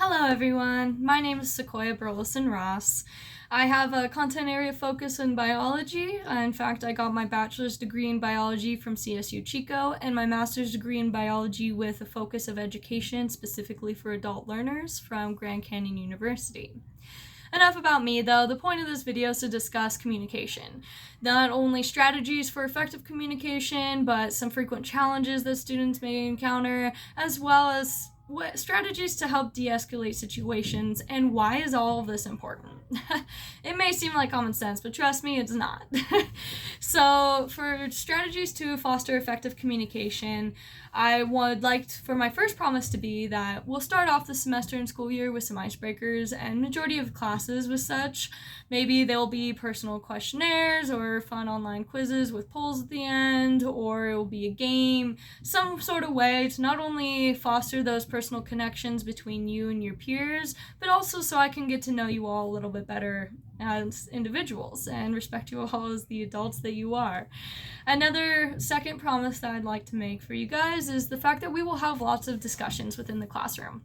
Hello everyone, my name is Sequoia Burleson Ross. I have a content area focus in biology. In fact, I got my bachelor's degree in biology from CSU Chico and my master's degree in biology with a focus of education specifically for adult learners from Grand Canyon University. Enough about me though, the point of this video is to discuss communication. Not only strategies for effective communication, but some frequent challenges that students may encounter, as well as strategies to help de-escalate situations, and why is all of this important? It may seem like common sense, but trust me, it's not. So for strategies to foster effective communication, I would like for my first promise to be that we'll start off the semester and school year with some icebreakers, and majority of classes with such. Maybe there'll be personal questionnaires or fun online quizzes with polls at the end, or it will be a game, some sort of way to not only foster those personal connections between you and your peers, but also so I can get to know you all a little bit better as individuals and respect you all as the adults that you are. Another second promise that I'd like to make for you guys is the fact that we will have lots of discussions within the classroom.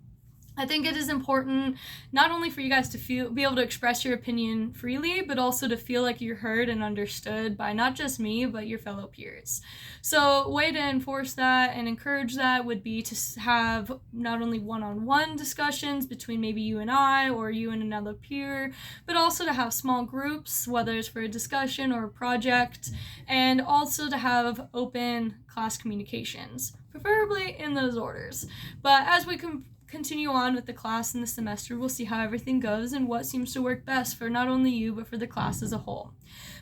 I think it is important not only for you guys to be able to express your opinion freely, but also to feel like you're heard and understood by not just me, but your fellow peers. So a way to enforce that and encourage that would be to have not only one-on-one discussions between maybe you and I or you and another peer, but also to have small groups, whether it's for a discussion or a project, and also to have open class communications, preferably in those orders. But as we continue on with the class in the semester, we'll see how everything goes and what seems to work best for not only you, but for the class as a whole.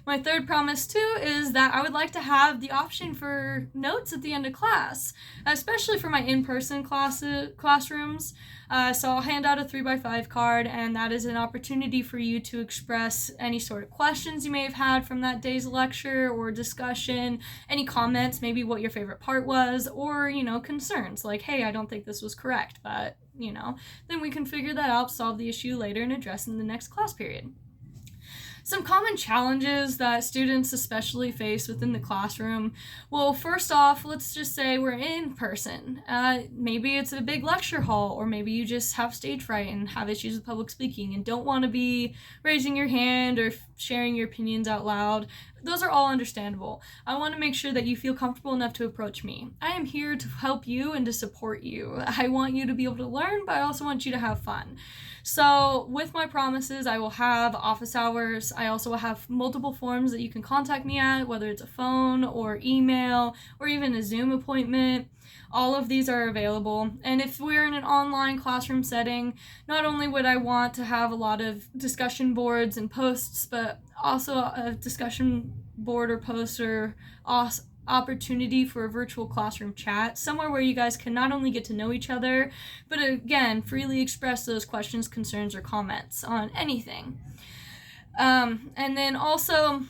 My third promise too is that I would like to have the option for notes at the end of class, especially for my in-person classrooms. So I'll hand out a 3x5 card, and that is an opportunity for you to express any sort of questions you may have had from that day's lecture or discussion, any comments, maybe what your favorite part was, or, concerns like, hey, I don't think this was correct, but, then we can figure that out, solve the issue later, and address in the next class period. Some common challenges that students especially face within the classroom. Well, first off, let's just say we're in person. Maybe it's a big lecture hall, or maybe you just have stage fright and have issues with public speaking and don't want to be raising your hand or sharing your opinions out loud. Those are all understandable. I want to make sure that you feel comfortable enough to approach me. I am here to help you and to support you. I want you to be able to learn, but I also want you to have fun. So with my promises, I will have office hours. I also will have multiple forms that you can contact me at, whether it's a phone or email or even a Zoom appointment. All of these are available. And if we're in an online classroom setting, not only would I want to have a lot of discussion boards and posts, but also a discussion board or post or opportunity for a virtual classroom chat, somewhere where you guys can not only get to know each other, but again, freely express those questions, concerns, or comments on anything. And then also,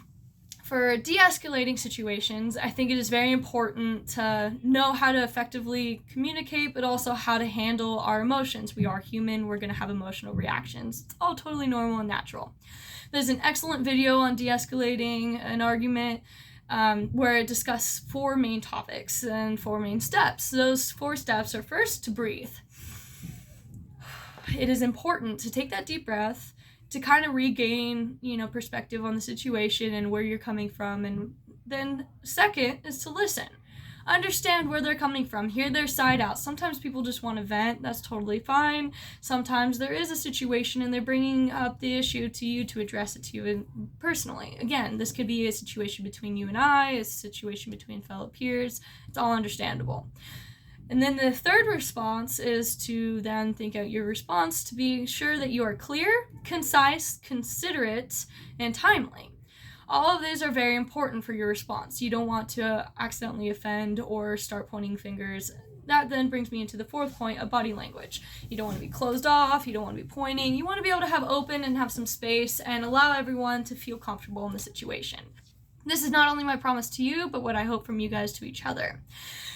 for de-escalating situations, I think it is very important to know how to effectively communicate, but also how to handle our emotions. We are human, we're going to have emotional reactions. It's all totally normal and natural. There's an excellent video on de-escalating an argument where it discusses 4 main topics and 4 main steps. Those 4 steps are first, to breathe. It is important to take that deep breath, to kind of regain, perspective on the situation and where you're coming from. And then second is to listen. Understand where they're coming from, hear their side out. Sometimes people just want to vent, that's totally fine. Sometimes there is a situation and they're bringing up the issue to you to address it to you personally. Again, this could be a situation between you and I, a situation between fellow peers. It's all understandable. And then the third response is to then think out your response to be sure that you are clear, concise, considerate, and timely. All of these are very important for your response. You don't want to accidentally offend or start pointing fingers. That then brings me into the 4th point of body language. You don't want to be closed off, you don't want to be pointing, you want to be able to have open and have some space and allow everyone to feel comfortable in the situation. This is not only my promise to you, but what I hope from you guys to each other.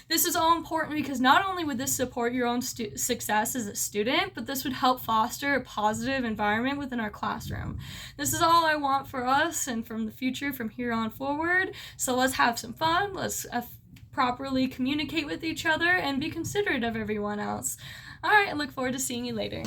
This is all important because not only would this support your own success as a student, but this would help foster a positive environment within our classroom. This is all I want for us and from the future from here on forward. So let's have some fun. Let's properly communicate with each other and be considerate of everyone else. All right, I look forward to seeing you later.